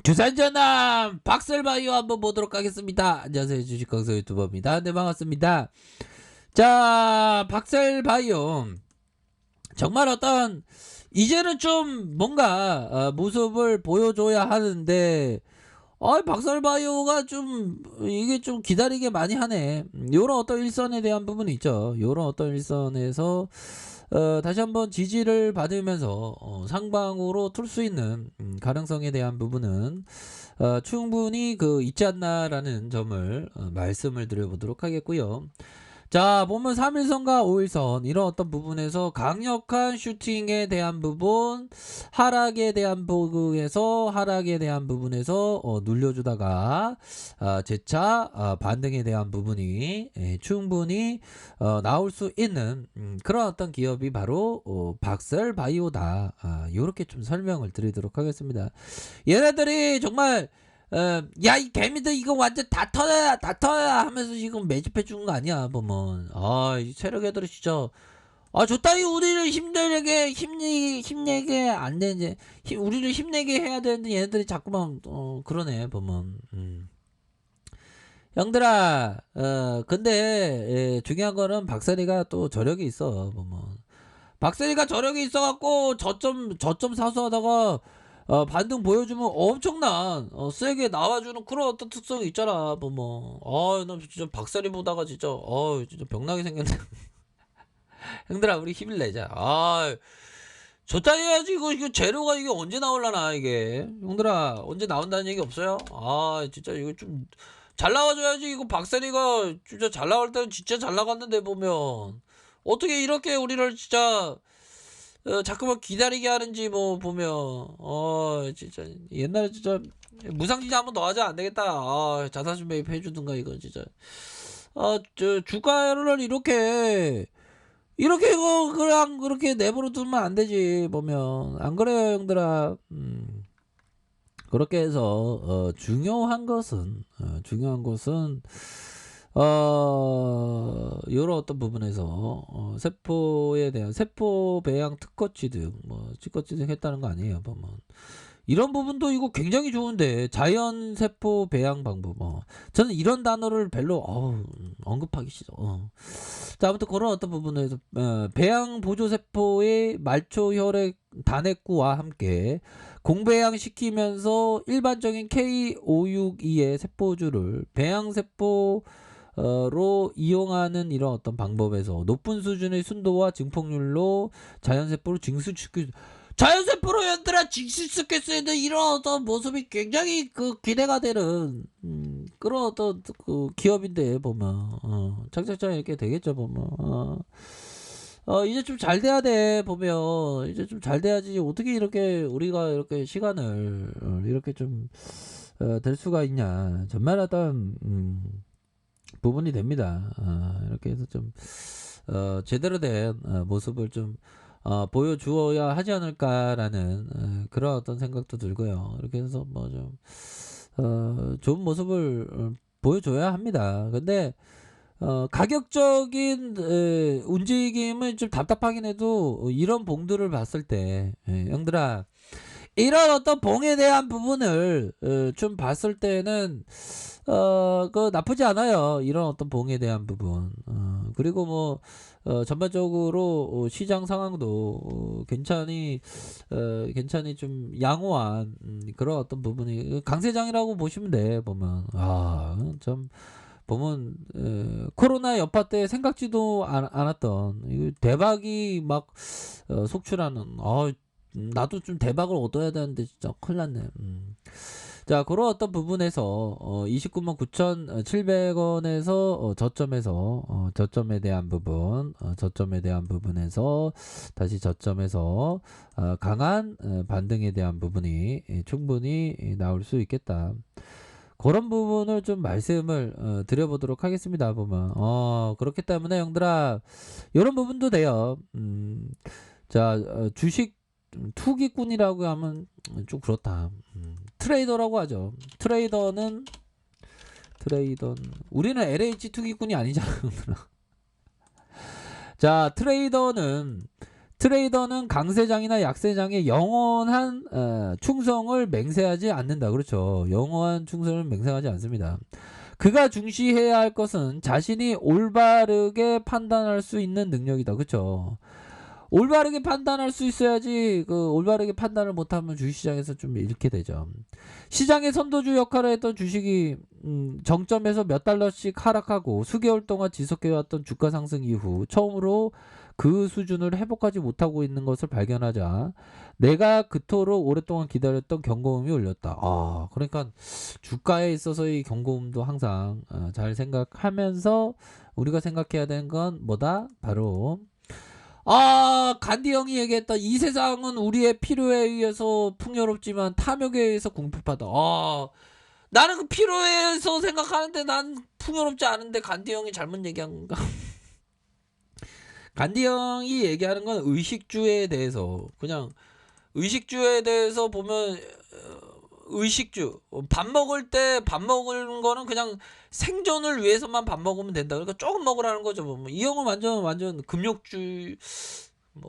주산전남 박설바이오 한번 보도록 하겠습니다. 안녕하세요, 주식강사 유튜버입니다. 네, 반갑습니다. 자, 박설바이오 정말 어떤 이제는 좀 뭔가 모습을 보여줘야 하는데 박설바이오가 좀 이게 좀 기다리게 많이 하네. 요런 어떤 일선에 대한 부분이 있죠. 요런 어떤 일선에서 다시 한번 지지를 받으면서 상방으로 틀 수 있는 가능성에 대한 부분은 충분히 있지 않나라는 점을 말씀을 드려보도록 하겠고요. 자, 보면 3일선과 5일선 이런 어떤 부분에서 강력한 슈팅에 대한 부분, 하락에 대한 부분에서 눌려주다가 재차 반등에 대한 부분이 충분히 나올 수 있는 그런 어떤 기업이 바로 박설바이오다. 요렇게 좀 설명을 드리도록 하겠습니다. 얘네들이 정말 야, 이 개미들 이거 완전 다 터야 하면서 지금 매집해 주는 거 아니야, 보면. 이 체력 애들이 진짜. 저따위 우리를 힘내게 안 되는데, 우리를 힘내게 해야 되는데 얘네들이 자꾸만, 그러네, 보면. 형들아, 근데, 중요한 거는 박사리가 또 저력이 있어, 보면. 박사리가 저력이 있어갖고, 저점 사수하다가, 반등 보여주면 엄청난 세게 나와주는 그런 어떤 특성이 있잖아. 나 진짜 박사리 보다가 진짜 진짜 병나게 생겼네. 형들아, 우리 힘을 내자. 저따 해야지. 이거 재료가 이게 언제 나올라나, 이게. 형들아, 언제 나온다는 얘기 없어요? 진짜 이거 좀 잘 나와줘야지. 이거 박사리가 진짜 잘 나올 때는 진짜 잘 나갔는데, 보면 어떻게 이렇게 우리를 진짜 자꾸만 기다리게 하는지 보면 진짜 옛날에 진짜 무상지지 한번 더 하자. 안 되겠다. 자사주 매입 해주든가 이거 진짜. 저 주가를 이렇게 그냥 그렇게 내버려 두면 안 되지. 보면 안 그래요, 형들아. 그렇게 해서 중요한 것은 이런 어떤 부분에서 세포에 대한 세포 배양 특허 취득 특허 취득했다는 거 아니에요, 보면. 이런 부분도 이거 굉장히 좋은데, 자연 세포 배양 방법. 저는 이런 단어를 별로 언급하기 싫어. 자, 아무튼 그런 어떤 부분에서 배양 보조 세포의 말초 혈액 단핵구와 함께 공배양 시키면서 일반적인 K562의 세포주를 배양세포 로 이용하는 이런 어떤 방법에서 높은 수준의 순도와 증폭률로 자연세포를 증수시키 자연세포로 연들아 증수시킬 수 있는 이런 어떤 모습이 굉장히 기대가 되는 그런 어떤 기업인데, 보면 착착착 이렇게 되겠죠, 보면. 이제 좀 잘 돼야 돼, 보면. 이제 좀 잘 돼야지. 어떻게 이렇게 우리가 이렇게 시간을 이렇게 좀 될 수가 있냐. 전말하던 부분이 됩니다. 이렇게 해서 좀 제대로 된 모습을 좀 보여주어야 하지 않을까라는 그런 어떤 생각도 들고요. 이렇게 해서 좀 좋은 모습을 보여줘야 합니다. 근데 가격적인 움직임은 좀 답답하긴 해도 이런 봉들을 봤을 때 형들아, 이런 어떤 봉에 대한 부분을 좀 봤을 때는 나쁘지 않아요. 이런 어떤 봉에 대한 부분. 그리고 전반적으로 시장 상황도 괜찮이 좀 양호한 그런 어떤 부분이 강세장이라고 보시면 돼, 보면. 참 보면 코로나 여파 때 생각지도 않았던 이거 대박이 막 속출하는, 나도 좀 대박을 얻어야 되는데 진짜 큰일 났네. 자, 그런 어떤 부분에서 29만 9,700원에서 저점에 대한 부분에서 다시 저점에서 강한 반등에 대한 부분이 충분히 나올 수 있겠다. 그런 부분을 좀 말씀을 드려보도록 하겠습니다. 보면 그렇기 때문에 형들아, 이런 부분도 돼요. 자, 주식 투기꾼이라고 하면 좀 그렇다. 트레이더라고 하죠. 우리는 LH 투기꾼이 아니잖아. 자, 트레이더는 트레이더는 강세장이나 약세장에 영원한 충성을 맹세하지 않는다. 그렇죠. 영원한 충성을 맹세하지 않습니다. 그가 중시해야 할 것은 자신이 올바르게 판단할 수 있는 능력이다. 그렇죠. 올바르게 판단할 수 있어야지 그 올바르게 판단을 못하면 주식시장에서 좀 잃게 되죠. 시장의 선도주 역할을 했던 주식이 정점에서 몇 달러씩 하락하고 수개월 동안 지속해왔던 주가 상승 이후 처음으로 그 수준을 회복하지 못하고 있는 것을 발견하자 내가 그토록 오랫동안 기다렸던 경고음이 울렸다. 그러니까 주가에 있어서의 경고음도 항상 잘 생각하면서 우리가 생각해야 되는 건 뭐다? 바로 간디 형이 얘기했다. 이 세상은 우리의 필요에 의해서 풍요롭지만 탐욕에 의해서 궁핍하다. 나는 그 필요에 의해서 생각하는데 난 풍요롭지 않은데 간디 형이 잘못 얘기한 건가? 간디 형이 얘기하는 건 의식주에 대해서 그냥 의식주에 대해서 보면 의식주 밥 먹을 때 밥 먹는 거는 그냥 생존을 위해서만 밥 먹으면 된다. 그러니까 조금 먹으라는 거죠. 뭐. 이 형은 완전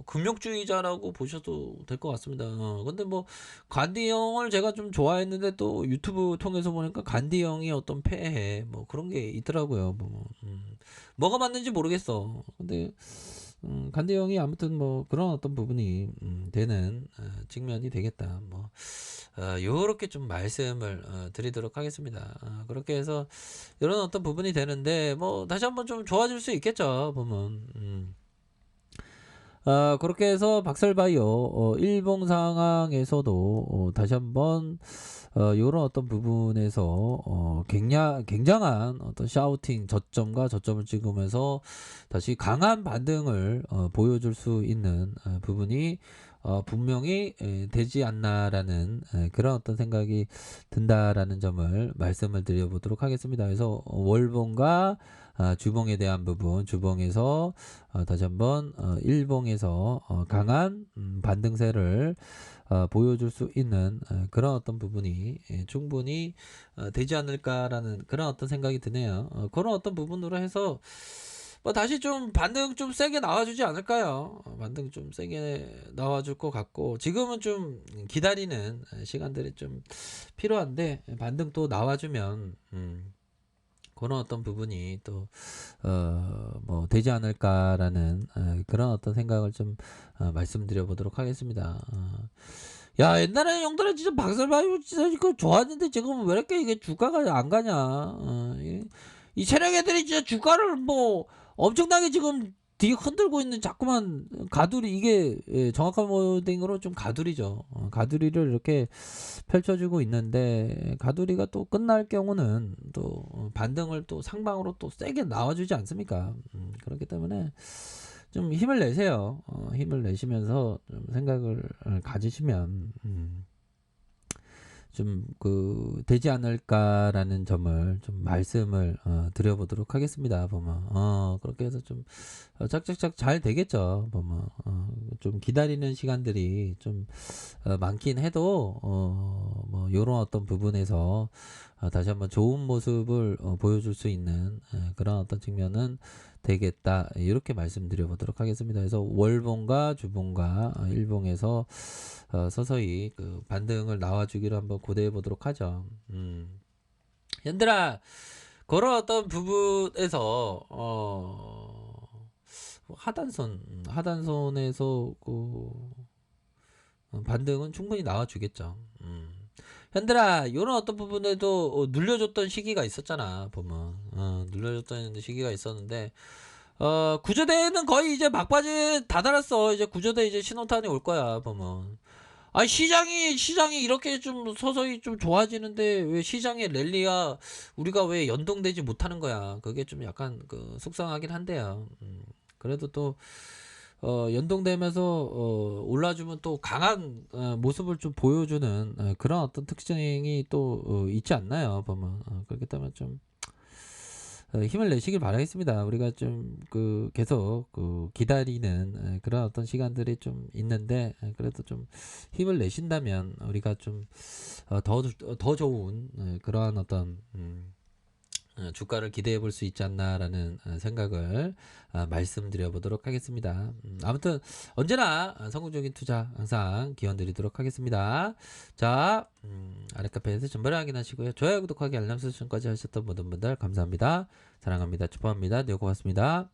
금욕주의자라고 보셔도 될 것 같습니다. 근데 뭐 간디 형을 제가 좀 좋아했는데 또 유튜브 통해서 보니까 간디 형이 어떤 폐해 뭐 그런 게 있더라고요. 뭐가 맞는지 모르겠어. 근데 간디 형이 아무튼 뭐 그런 어떤 부분이 되는 측면이 되겠다. 뭐 요렇게 좀 말씀을 드리도록 하겠습니다. 그렇게 해서 이런 어떤 부분이 되는데 뭐 다시 한번 좀 좋아질 수 있겠죠. 보면 그렇게 해서 박살바이오 일봉 상황에서도 다시 한번 요런 어떤 부분에서 굉장한 어떤 샤우팅 저점과 저점을 찍으면서 다시 강한 반등을 보여줄 수 있는 부분이 분명히 되지 않나라는 그런 어떤 생각이 든다라는 점을 말씀을 드려보도록 하겠습니다. 그래서 월봉과 주봉에 대한 부분, 주봉에서 다시 한번 일봉에서 강한 반등세를 보여줄 수 있는 그런 어떤 부분이 충분히 되지 않을까라는 그런 어떤 생각이 드네요. 그런 어떤 부분으로 해서 뭐 다시 좀 반등 좀 세게 나와주지 않을까요? 반등 좀 세게 나와줄 것 같고 지금은 좀 기다리는 시간들이 좀 필요한데 반등 또 나와주면 그런 어떤 부분이 또 뭐 되지 않을까라는 그런 어떤 생각을 좀 말씀드려 보도록 하겠습니다. 야 옛날에 형들은 진짜 박살바이오 진짜 이거 좋았는데 지금 왜 이렇게 이게 주가가 안 가냐? 이 세력 애들이 진짜 주가를 뭐 엄청나게 지금 뒤에 흔들고 있는 자꾸만 가두리 이게 정확한 워딩으로 좀 가두리죠. 가두리를 이렇게 펼쳐주고 있는데 가두리가 또 끝날 경우는 또 반등을 또 상방으로 또 세게 나와주지 않습니까? 그렇기 때문에 좀 힘을 내세요. 힘을 내시면서 좀 생각을 가지시면 좀 되지 않을까라는 점을 좀 말씀을 드려보도록 하겠습니다. 보면 그렇게 해서 좀 짝짝짝 잘 되겠죠. 보면 좀 기다리는 시간들이 좀 많긴 해도 뭐 요런 어떤 부분에서 다시 한번 좋은 모습을 보여줄 수 있는 그런 어떤 측면은 되겠다 이렇게 말씀드려 보도록 하겠습니다. 그래서 월봉과 주봉과 일봉에서 서서히 그 반등을 나와주기를 한번 고대해 보도록 하죠. 얘들아 그런 어떤 부분에서 하단선에서 반등은 충분히 나와주겠죠. 현들아 요런 어떤 부분에도 눌려줬던 시기가 있었잖아. 보면 눌려줬던 시기가 있었는데 구조대는 거의 이제 막바지 다 달았어. 이제 구조대 이제 신호탄이 올 거야. 보면 시장이 이렇게 좀 서서히 좀 좋아지는데 왜 시장의 랠리와 우리가 왜 연동되지 못하는 거야. 그게 좀 약간 속상하긴 한데요. 그래도 또 연동되면서 올라주면 또 강한 모습을 좀 보여주는 그런 어떤 특징이 또 있지 않나요? 보면 그렇기 때문에 좀 힘을 내시길 바라겠습니다. 우리가 좀 계속 기다리는 그런 어떤 시간들이 좀 있는데 그래도 좀 힘을 내신다면 우리가 좀 더 좋은 그러한 어떤 주가를 기대해 볼 수 있지 않나라는 생각을 말씀드려 보도록 하겠습니다. 아무튼 언제나 성공적인 투자 항상 기원 드리도록 하겠습니다. 자, 아랫카페에서 전반을 확인하시고요. 좋아요, 구독하기, 알람 설정까지 하셨던 모든 분들 감사합니다. 사랑합니다. 축복합니다. 네, 고맙습니다.